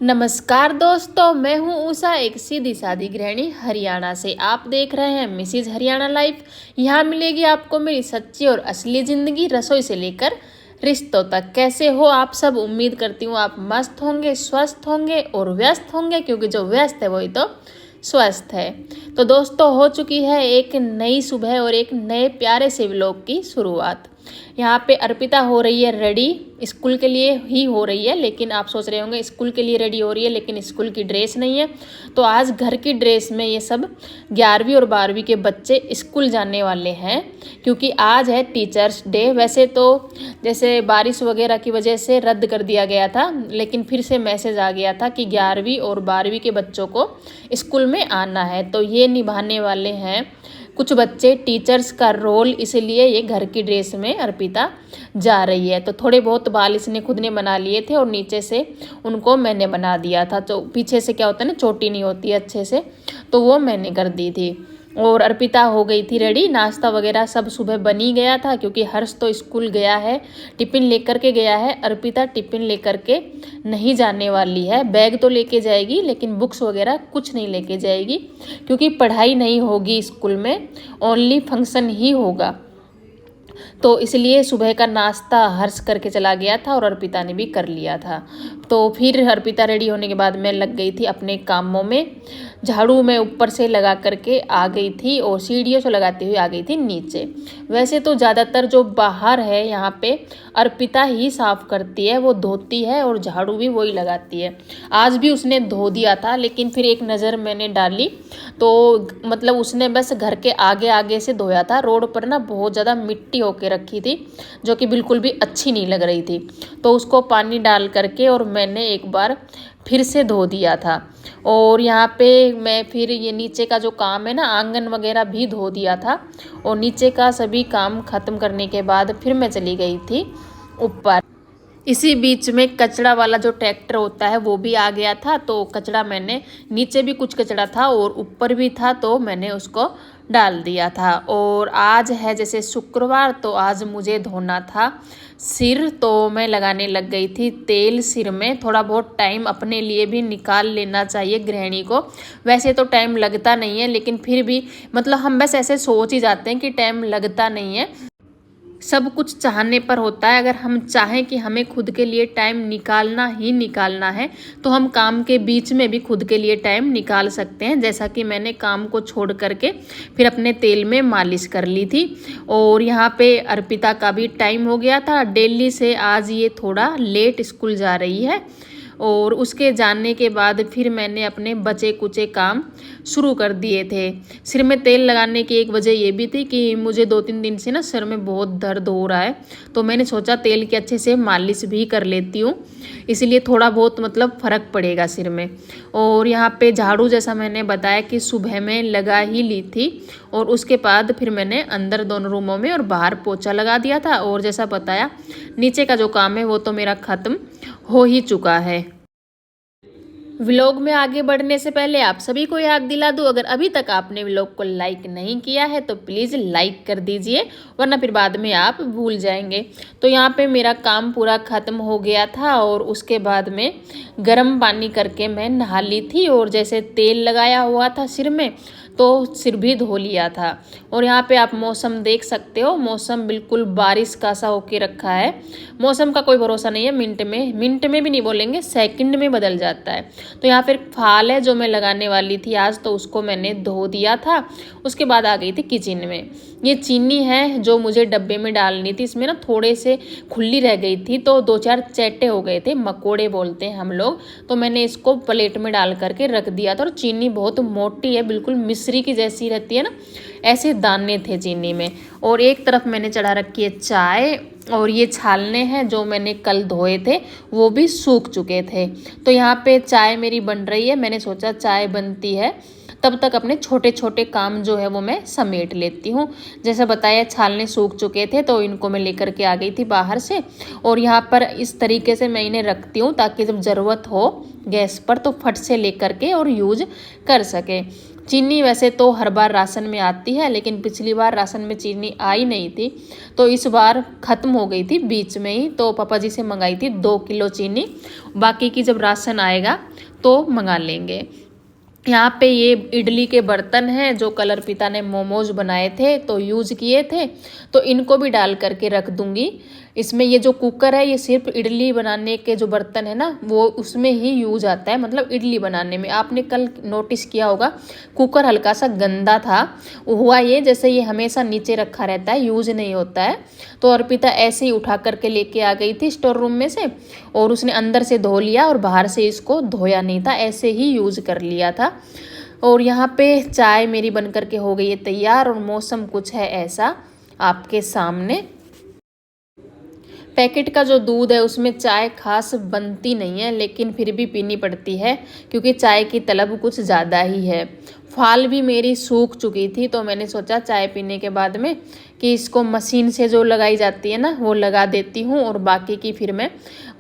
नमस्कार दोस्तों, मैं हूं उषा, एक सीधी सादी गृहिणी हरियाणा से। आप देख रहे हैं मिसिज हरियाणा लाइफ। यहाँ मिलेगी आपको मेरी सच्ची और असली ज़िंदगी, रसोई से लेकर रिश्तों तक। कैसे हो आप सब? उम्मीद करती हूँ आप मस्त होंगे, स्वस्थ होंगे और व्यस्त होंगे, क्योंकि जो व्यस्त है वही तो स्वस्थ है। तो दोस्तों, हो चुकी है एक नई सुबह और एक नए प्यारे से व्लॉग की शुरुआत। यहाँ पे अर्पिता हो रही है रेडी, स्कूल के लिए ही हो रही है। लेकिन आप सोच रहे होंगे स्कूल के लिए रेडी हो रही है लेकिन स्कूल की ड्रेस नहीं है। तो आज घर की ड्रेस में ये सब 11वीं और 12वीं के बच्चे स्कूल जाने वाले हैं, क्योंकि आज है टीचर्स डे। वैसे तो जैसे बारिश वगैरह की वजह से रद्द कर दिया गया था, लेकिन फिर से मैसेज आ गया था कि 11वीं और 12वीं के बच्चों को स्कूल में आना है। तो ये निभाने वाले हैं कुछ बच्चे टीचर्स का रोल, इसलिए ये घर की ड्रेस में अर्पिता जा रही है। तो थोड़े बहुत बाल इसने खुद ने बना लिए थे और नीचे से उनको मैंने बना दिया था। तो पीछे से क्या होता है ना, चोटी नहीं होती है अच्छे से, तो वो मैंने कर दी थी। और अर्पिता हो गई थी रेडी, नाश्ता वगैरह सब सुबह बनी गया था, क्योंकि हर्ष तो स्कूल गया है, टिफ़िन लेकर के गया है। अर्पिता टिफ़िन लेकर के नहीं जाने वाली है। बैग तो लेके जाएगी लेकिन बुक्स वगैरह कुछ नहीं लेके जाएगी, क्योंकि पढ़ाई नहीं होगी स्कूल में, ओनली फंक्शन ही होगा। तो इसलिए सुबह का नाश्ता हर्ष करके चला गया था और अर्पिता ने भी कर लिया था। तो फिर अर्पिता रेडी होने के बाद मैं लग गई थी अपने कामों में। झाड़ू मैं ऊपर से लगा करके आ गई थी और सीढ़ियों से लगाती हुई आ गई थी नीचे। वैसे तो ज़्यादातर जो बाहर है यहाँ पे अर्पिता ही साफ़ करती है, वो धोती है और झाड़ू भी वही लगाती है। आज भी उसने धो दिया था, लेकिन फिर एक नज़र मैंने डाली तो मतलब उसने बस घर के आगे आगे से धोया था। रोड पर ना बहुत ज़्यादा मिट्टी होके रखी थी, जो कि बिल्कुल भी अच्छी नहीं लग रही थी। तो उसको पानी डाल करके और मैंने एक बार फिर से धो दिया था। और यहाँ पे मैं फिर ये नीचे का जो काम है ना, आंगन वगैरह भी धो दिया था। और नीचे का सभी काम ख़त्म करने के बाद फिर मैं चली गई थी ऊपर। इसी बीच में कचरा वाला जो ट्रैक्टर होता है वो भी आ गया था। तो कचरा मैंने, नीचे भी कुछ कचरा था और ऊपर भी था, तो मैंने उसको डाल दिया था। और आज है जैसे शुक्रवार, तो आज मुझे धोना था सिर। तो मैं लगाने लग गई थी तेल सिर में। थोड़ा बहुत टाइम अपने लिए भी निकाल लेना चाहिए गृहिणी को। वैसे तो टाइम लगता नहीं है, लेकिन फिर भी मतलब हम बस ऐसे सोच ही जाते हैं कि टाइम लगता नहीं है। सब कुछ चाहने पर होता है। अगर हम चाहें कि हमें खुद के लिए टाइम निकालना ही निकालना है, तो हम काम के बीच में भी खुद के लिए टाइम निकाल सकते हैं। जैसा कि मैंने काम को छोड़ करके फिर अपने तेल में मालिश कर ली थी। और यहाँ पे अर्पिता का भी टाइम हो गया था। डेली से आज ये थोड़ा लेट स्कूल जा रही है। और उसके जाने के बाद फिर मैंने अपने बचे कुचे काम शुरू कर दिए थे। सिर में तेल लगाने की एक वजह ये भी थी कि मुझे 2-3 दिन से ना सिर में बहुत दर्द हो रहा है, तो मैंने सोचा तेल की अच्छे से मालिश भी कर लेती हूँ, इसलिए थोड़ा बहुत मतलब फ़र्क पड़ेगा सिर में। और यहाँ पे झाड़ू जैसा मैंने बताया कि सुबह में लगा ही ली थी, और उसके बाद फिर मैंने अंदर दोनों रूमों में और बाहर पोछा लगा दिया था। और जैसा बताया, नीचे का जो काम है वो तो मेरा ख़त्म हो ही चुका है। व्लॉग में आगे बढ़ने से पहले आप सभी को याद दिला दूं, अगर अभी तक आपने व्लॉग को लाइक नहीं किया है तो प्लीज़ लाइक कर दीजिए, वरना फिर बाद में आप भूल जाएंगे। तो यहाँ पे मेरा काम पूरा ख़त्म हो गया था और उसके बाद में गर्म पानी करके मैं नहा ली थी। और जैसे तेल लगाया हुआ था सिर में, तो सिर भी धो लिया था। और यहाँ पे आप मौसम देख सकते हो, मौसम बिल्कुल बारिश का सा होके रखा है। मौसम का कोई भरोसा नहीं है, मिनट में भी नहीं बोलेंगे, सेकंड में बदल जाता है। तो यहाँ फिर फाल है जो मैं लगाने वाली थी आज, तो उसको मैंने धो दिया था। उसके बाद आ गई थी किचन में। ये चीनी है जो मुझे डब्बे में डालनी थी, इसमें ना थोड़े से खुली रह गई थी, तो 2-4 चैटे हो गए थे, मकोड़े बोलते हैं हम लोग। तो मैंने इसको प्लेट में डाल करके रख दिया था। और चीनी बहुत मोटी है, बिल्कुल मिश्री की जैसी रहती है ना, ऐसे दाने थे चीनी में। और एक तरफ मैंने चढ़ा रखी है चाय, और ये छालने हैं जो मैंने कल धोए थे, वो भी सूख चुके थे। तो यहाँ पे चाय मेरी बन रही है। मैंने सोचा चाय बनती है तब तक अपने छोटे छोटे काम जो है वो मैं समेट लेती हूँ। जैसे बताया छालने सूख चुके थे तो इनको मैं लेकर के आ गई थी बाहर से, और यहाँ पर इस तरीके से मैं इन्हें रखती हूँ ताकि जब ज़रूरत हो गैस पर तो फट से लेकर के और यूज कर सके। चीनी वैसे तो हर बार राशन में आती है, लेकिन पिछली बार राशन में चीनी आई नहीं थी, तो इस बार ख़त्म हो गई थी बीच में ही, तो पापा जी से मंगाई थी 2 किलो चीनी। बाकी की जब राशन आएगा तो मंगा लेंगे। यहाँ पे ये इडली के बर्तन हैं जो कल अर्पिता ने मोमोज बनाए थे तो यूज़ किए थे, तो इनको भी डाल करके रख दूँगी। इसमें ये जो कुकर है ये सिर्फ इडली बनाने के जो बर्तन है ना वो उसमें ही यूज आता है, मतलब इडली बनाने में। आपने कल नोटिस किया होगा कुकर हल्का सा गंदा था, हुआ ये जैसे ये हमेशा नीचे रखा रहता है, यूज नहीं होता है। तो अर्पिता ऐसे ही उठा करके लेके आ गई थी स्टोर रूम में से, और उसने अंदर से धो लिया और बाहर से इसको धोया नहीं था, ऐसे ही यूज कर लिया था। और यहाँ पे चाय मेरी बन करके हो गई है तैयार, और मौसम कुछ है ऐसा आपके सामने। पैकेट का जो दूध है उसमें चाय खास बनती नहीं है, लेकिन फिर भी पीनी पड़ती है क्योंकि चाय की तलब कुछ ज़्यादा ही है। फाल भी मेरी सूख चुकी थी तो मैंने सोचा चाय पीने के बाद में कि इसको मशीन से जो लगाई जाती है ना वो लगा देती हूँ, और बाकी की फिर मैं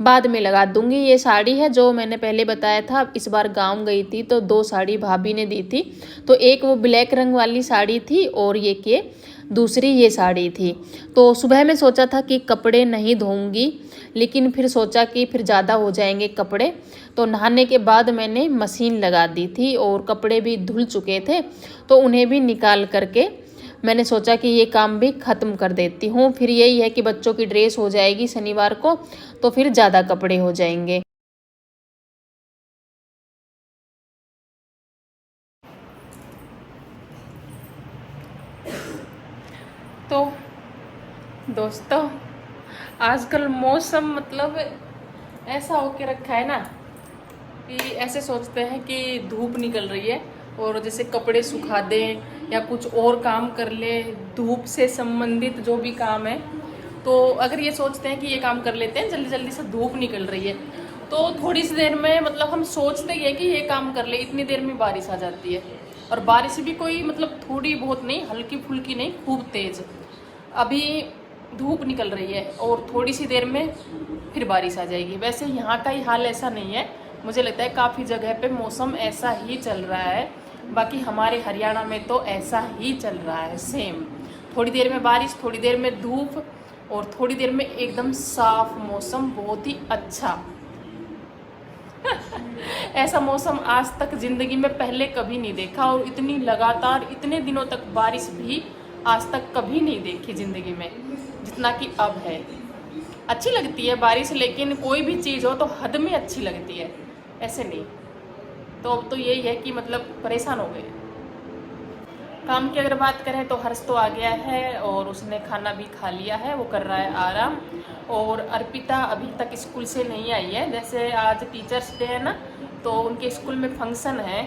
बाद में लगा दूँगी। ये साड़ी है जो मैंने पहले बताया था, इस बार गाँव गई थी तो 2 साड़ी भाभी ने दी थी, तो एक वो ब्लैक रंग वाली साड़ी थी और ये के दूसरी ये साड़ी थी। तो सुबह में सोचा था कि कपड़े नहीं धोऊंगी, लेकिन फिर सोचा कि फिर ज़्यादा हो जाएंगे कपड़े, तो नहाने के बाद मैंने मशीन लगा दी थी और कपड़े भी धुल चुके थे तो उन्हें भी निकाल करके मैंने सोचा कि ये काम भी ख़त्म कर देती हूँ। फिर यही है कि बच्चों की ड्रेस हो जाएगी शनिवार को, तो फिर ज़्यादा कपड़े हो जाएंगे। तो दोस्तों आजकल मौसम मतलब ऐसा होके रखा है ना कि ऐसे सोचते हैं कि धूप निकल रही है और जैसे कपड़े सुखा दें या कुछ और काम कर ले, धूप से संबंधित जो भी काम है, तो अगर ये सोचते हैं कि ये काम कर लेते हैं, जल्दी जल्दी से धूप निकल रही है तो थोड़ी सी देर में मतलब हम सोचते ही है कि ये काम कर ले, इतनी देर में बारिश आ जाती है। और बारिश भी कोई मतलब थोड़ी बहुत नहीं, हल्की फुल्की नहीं, खूब तेज़। अभी धूप निकल रही है और थोड़ी सी देर में फिर बारिश आ जाएगी। वैसे यहाँ का ही हाल ऐसा नहीं है, मुझे लगता है काफ़ी जगह पे मौसम ऐसा ही चल रहा है। बाकी हमारे हरियाणा में तो ऐसा ही चल रहा है सेम, थोड़ी देर में बारिश, थोड़ी देर में धूप और थोड़ी देर में एकदम साफ मौसम, बहुत ही अच्छा। ऐसा मौसम आज तक ज़िंदगी में पहले कभी नहीं देखा, और इतनी लगातार इतने दिनों तक बारिश भी आज तक कभी नहीं देखी ज़िंदगी में जितना कि अब है। अच्छी लगती है बारिश, लेकिन कोई भी चीज़ हो तो हद में अच्छी लगती है, ऐसे नहीं। तो अब तो यही है कि मतलब परेशान हो गए। काम की अगर बात करें तो हर्ष तो आ गया है और उसने खाना भी खा लिया है, वो कर रहा है आराम। और अर्पिता अभी तक स्कूल से नहीं आई है। जैसे आज टीचर्स डे है ना, तो उनके स्कूल में फंक्शन है,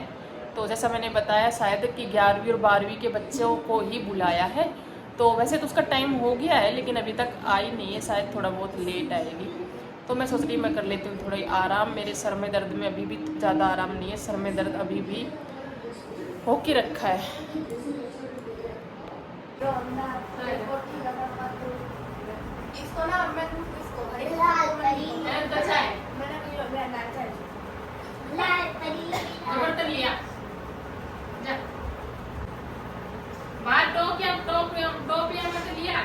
तो जैसा मैंने बताया शायद कि 11वीं और 12वीं के बच्चों को ही बुलाया है। तो वैसे तो उसका टाइम हो गया है, लेकिन अभी तक आई नहीं है, शायद थोड़ा बहुत लेट आएगी। तो मैं सोच रही मैं कर लेती हूँ थोड़ा आराम। मेरे सर में दर्द में अभी भी ज़्यादा आराम नहीं है, सर में दर्द अभी भी हो के रखा है। इसको ना मैं इसको बर्तन लिया जा बाहर, टोपिया मत लिया।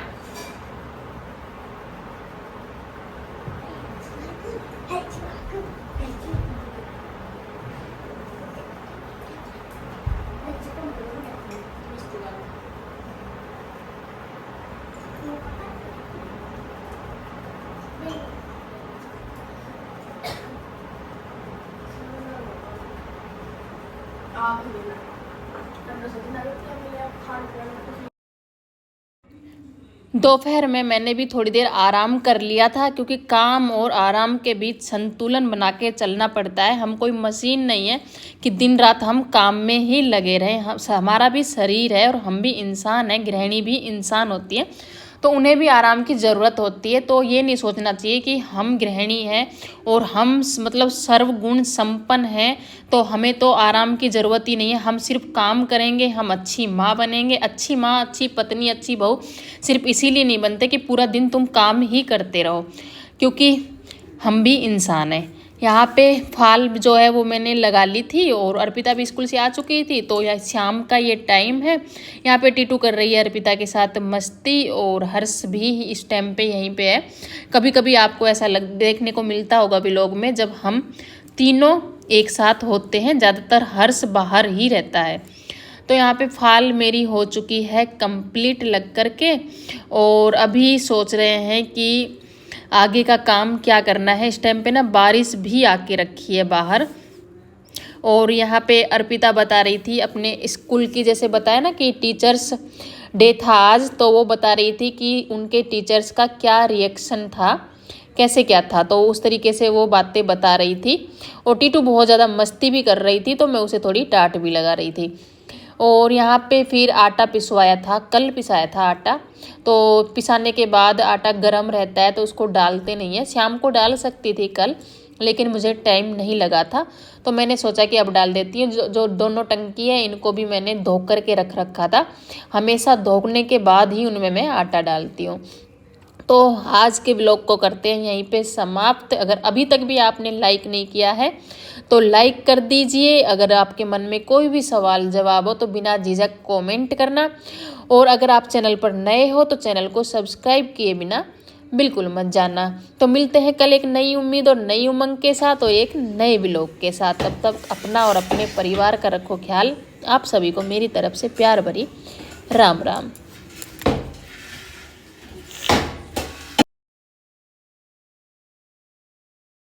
दोपहर में मैंने भी थोड़ी देर आराम कर लिया था, क्योंकि काम और आराम के बीच संतुलन बना के चलना पड़ता है। हम कोई मशीन नहीं है कि दिन रात हम काम में ही लगे रहें। हमारा भी शरीर है और हम भी इंसान हैं, गृहिणी भी इंसान होती है, तो उन्हें भी आराम की ज़रूरत होती है। तो ये नहीं सोचना चाहिए कि हम गृहिणी हैं और हम मतलब सर्वगुण संपन्न हैं, तो हमें तो आराम की ज़रूरत ही नहीं है, हम सिर्फ काम करेंगे, हम अच्छी माँ बनेंगे। अच्छी माँ, अच्छी पत्नी, अच्छी बहू सिर्फ इसीलिए नहीं बनते कि पूरा दिन तुम काम ही करते रहो, क्योंकि हम भी इंसान हैं। यहाँ पे फाल जो है वो मैंने लगा ली थी और अर्पिता भी स्कूल से आ चुकी थी। तो यह शाम का ये टाइम है। यहाँ पे टीटू कर रही है अर्पिता के साथ मस्ती और हर्ष भी इस टाइम पे यहीं पे है। कभी कभी आपको ऐसा देखने को मिलता होगा व्लॉग में, जब हम तीनों एक साथ होते हैं, ज़्यादातर हर्ष बाहर ही रहता है। तो यहाँ पे फाल मेरी हो चुकी है कंप्लीट लग कर के, और अभी सोच रहे हैं कि आगे का काम क्या करना है। इस टाइम पे ना बारिश भी आके रखी है बाहर। और यहाँ पे अर्पिता बता रही थी अपने स्कूल की, जैसे बताया ना कि टीचर्स डे था आज, तो वो बता रही थी कि उनके टीचर्स का क्या रिएक्शन था, कैसे क्या था। तो उस तरीके से वो बातें बता रही थी। और टीटू बहुत ज़्यादा मस्ती भी कर रही थी, तो मैं उसे थोड़ी डांट भी लगा रही थी। और यहाँ पे फिर आटा पिसवाया था, कल पिसाया था आटा। तो पिसाने के बाद आटा गर्म रहता है तो उसको डालते नहीं है। शाम को डाल सकती थी कल, लेकिन मुझे टाइम नहीं लगा था, तो मैंने सोचा कि अब डाल देती हूँ। जो दोनों टंकी है इनको भी मैंने धो कर के रख रखा था। हमेशा धोने के बाद ही उनमें मैं आटा डालती हूँ। तो आज के ब्लॉग को करते हैं यहीं पे समाप्त। अगर अभी तक भी आपने लाइक नहीं किया है तो लाइक कर दीजिए। अगर आपके मन में कोई भी सवाल जवाब हो तो बिना झिझक कमेंट करना। और अगर आप चैनल पर नए हो तो चैनल को सब्सक्राइब किए बिना बिल्कुल मत जाना। तो मिलते हैं कल एक नई उम्मीद और नई उमंग के साथ और एक नए ब्लॉग के साथ। तब तक अपना और अपने परिवार का रखो ख्याल। आप सभी को मेरी तरफ से प्यार भरी राम राम।